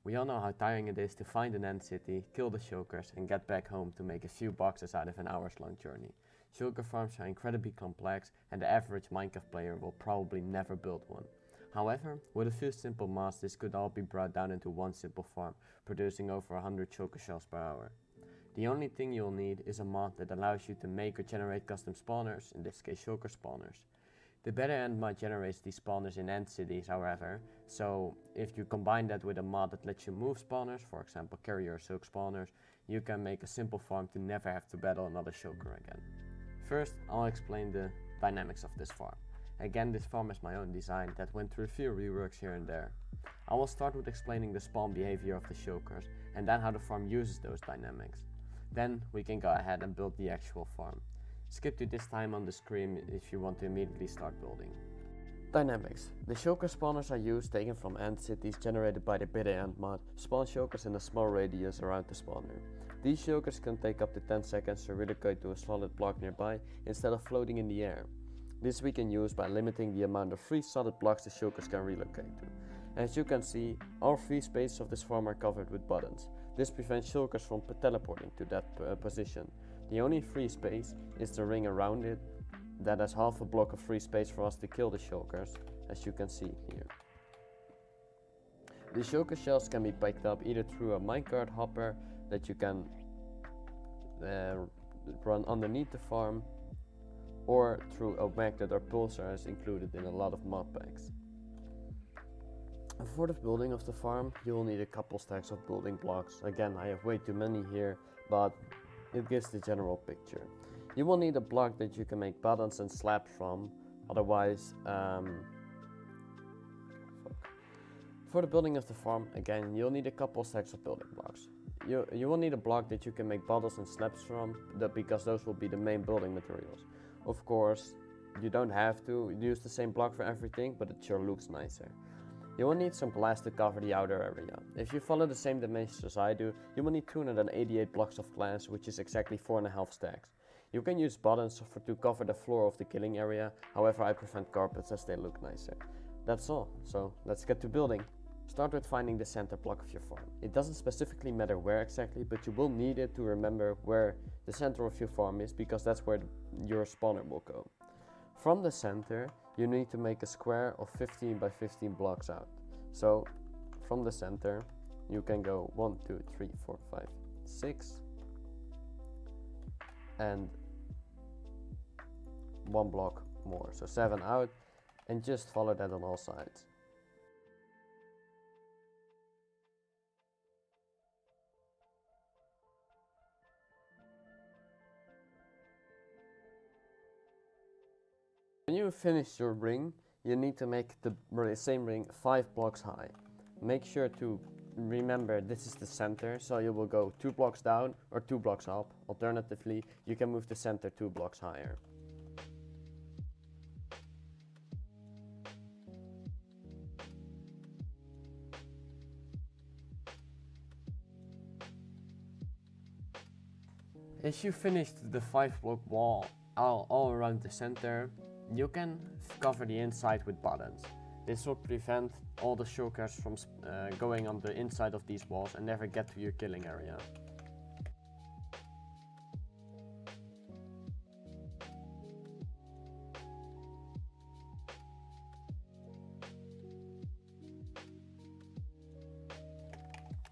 We all know how tiring it is to find an end city, kill the Shulkers, and get back home to make a few boxes out of an hours-long journey. Shulker farms are incredibly complex, and the average Minecraft player will probably never build one. However, with a few simple mods, this could all be brought down into one simple farm, producing over 100 Shulker shells per hour. The only thing you'll need is a mod that allows you to make or generate custom spawners, in this case Shulker spawners. The better end mod generates these spawners in end cities, however, so if you combine that with a mod that lets you move spawners, for example carrier or silk spawners, you can make a simple farm to never have to battle another Shulker again. First, I'll explain the dynamics of this farm. Again, this farm is my own design that went through a few reworks here and there. I will start with explaining the spawn behavior of the Shulkers, and then how the farm uses those dynamics. Then we can go ahead and build the actual farm. Skip to this time on the screen if you want to immediately start building. Dynamics. The Shulker spawners are used taken from end cities generated by the bitter end mod, spawn Shulkers in a small radius around the spawner. These Shulkers can take up to 10 seconds to relocate to a solid block nearby instead of floating in the air. This we can use by limiting the amount of free solid blocks the Shulkers can relocate to. As you can see, all free spaces of this farm are covered with buttons. This prevents Shulkers from teleporting to that position. The only free space is the ring around it that has half a block of free space for us to kill the Shulkers, as you can see here. The Shulker shells can be picked up either through a minecart hopper that you can run underneath the farm, or through a magnet or pulsar as included in a lot of mod packs. For the building of the farm, you will need a couple stacks of building blocks. Again, I have way too many here, but it gives the general picture. You will need a block that you can make buttons and slabs from, otherwise for the building of the farm, again, you'll need a couple stacks of building blocks. You will need a block that you can make buttons and slabs from, because those will be the main building materials. Of course, you don't have to use the same block for everything, but it sure looks nicer. You will need some glass to cover the outer area. If you follow the same dimensions as I do, you will need 288 blocks of glass, which is exactly 4.5 stacks. You can use buttons to cover the floor of the killing area, however I prefer carpets as they look nicer. That's all, so let's get to building. Start with finding the center block of your farm. It doesn't specifically matter where exactly, but you will need it to remember where the center of your farm is, because that's where your spawner will go. From the center, you need to make a square of 15 by 15 blocks out. So, from the center, you can go 1, 2, 3, 4, 5, 6, and 1 block more, so 7 out, and just follow that on all sides. When you finish your ring, you need to make the same ring 5 blocks high. Make sure to remember this is the center, so you will go 2 blocks down or 2 blocks up. Alternatively, you can move the center 2 blocks higher. As you finished the 5-block wall all around the center, you can cover the inside with buttons. This will prevent all the Shulkers from going on the inside of these walls and never get to your killing area.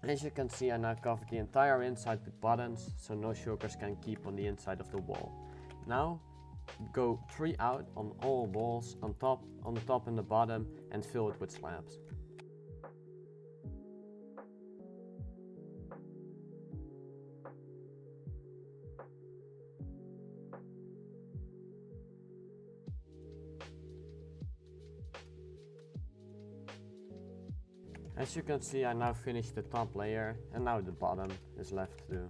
As you can see, I now covered the entire inside with buttons, so no Shulkers can keep on the inside of the wall. Now, go 3 out on all walls, on the top and the bottom, and fill it with slabs. As you can see, I now finished the top layer, and now the bottom is left to do.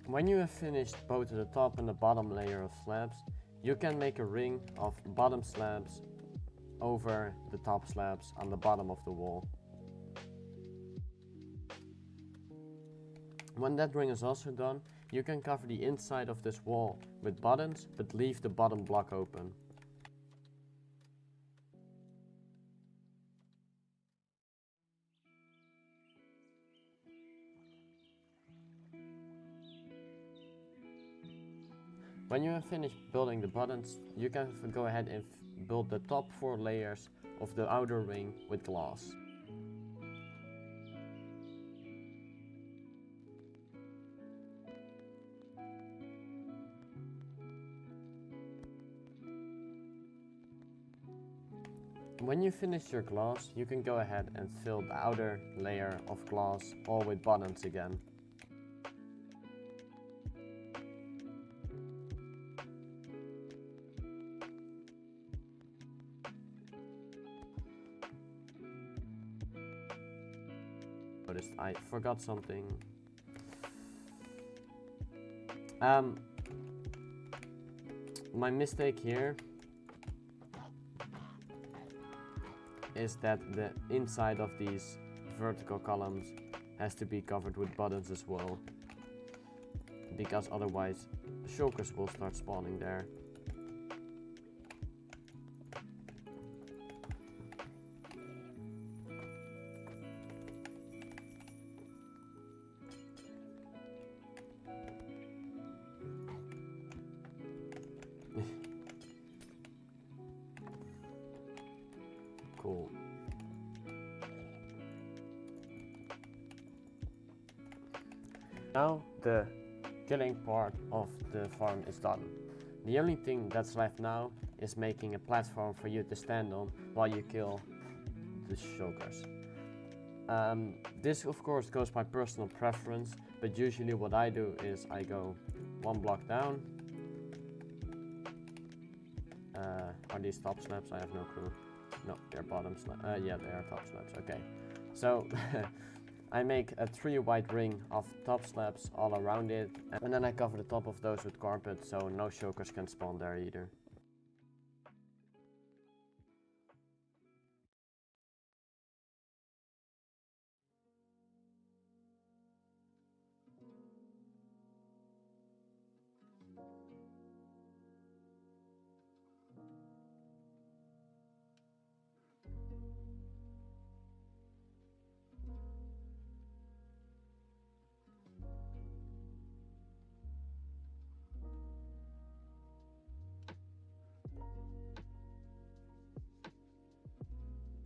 When you have finished both the top and the bottom layer of slabs, you can make a ring of bottom slabs over the top slabs on the bottom of the wall. When that ring is also done, you can cover the inside of this wall with buttons, but leave the bottom block open. When you have finished building the buttons, you can go ahead and build the top 4 layers of the outer ring with glass. When you finish your glass, you can go ahead and fill the outer layer of glass all with buttons again. Noticed I forgot something. My mistake here is that the inside of these vertical columns has to be covered with buttons as well, because otherwise shulkers will start spawning there. Cool. Now the killing part of the farm is done. The only thing that's left now is making a platform for you to stand on while you kill the shulkers. This of course goes by personal preference, but usually what I do is I go 1 block down. Are these top slabs? I have no clue. No, they're bottom slabs. Yeah, they are top slabs. Okay. So I make a 3 wide ring of top slabs all around it, and then I cover the top of those with carpet so no shulkers can spawn there either.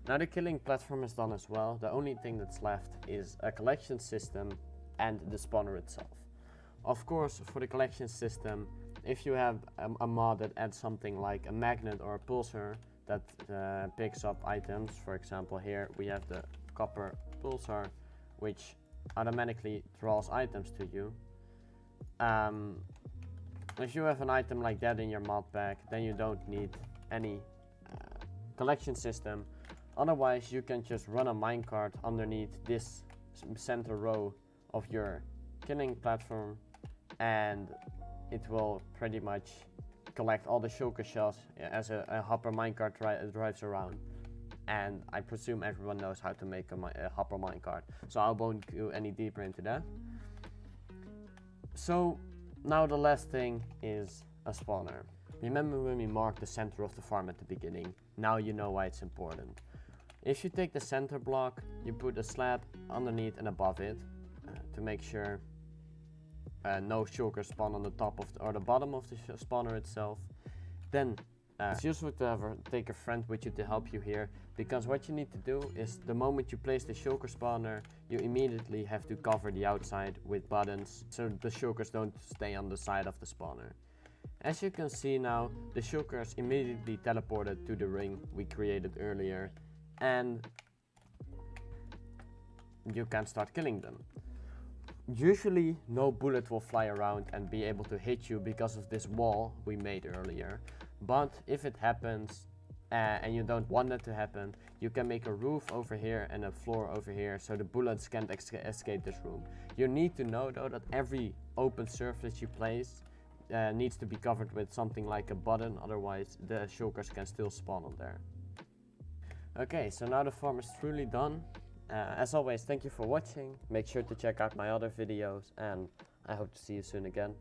Now the killing platform is done as well. The only thing that's left is a collection system and the spawner itself. Of course, for the collection system, if you have a mod that adds something like a magnet or a pulsar that picks up items, for example here we have the copper pulsar which automatically draws items to you. If you have an item like that in your mod pack, then you don't need any collection system. Otherwise, you can just run a minecart underneath this center row of your killing platform, and it will pretty much collect all the shulker shells as a hopper minecart drives around. And I presume everyone knows how to make a hopper minecart, so I won't go any deeper into that. So now the last thing is a spawner. Remember when we marked the center of the farm at the beginning? Now you know why it's important. If you take the center block, you put a slab underneath and above it to make sure no shulkers spawn on the top of or the bottom of the spawner itself. Then it's useful to take a friend with you to help you here, because what you need to do is the moment you place the shulker spawner, you immediately have to cover the outside with buttons so the shulkers don't stay on the side of the spawner. As you can see now, the shulkers immediately teleported to the ring we created earlier, and you can start killing them. Usually no bullet will fly around and be able to hit you because of this wall we made earlier, but if it happens and you don't want it to happen, you can make a roof over here and a floor over here so the bullets can't escape this room. You need to know though that every open surface you place needs to be covered with something like a button, otherwise the shulkers can still spawn on there. Okay, so now the farm is truly done, As always, thank you for watching. Make sure to check out my other videos, and I hope to see you soon again.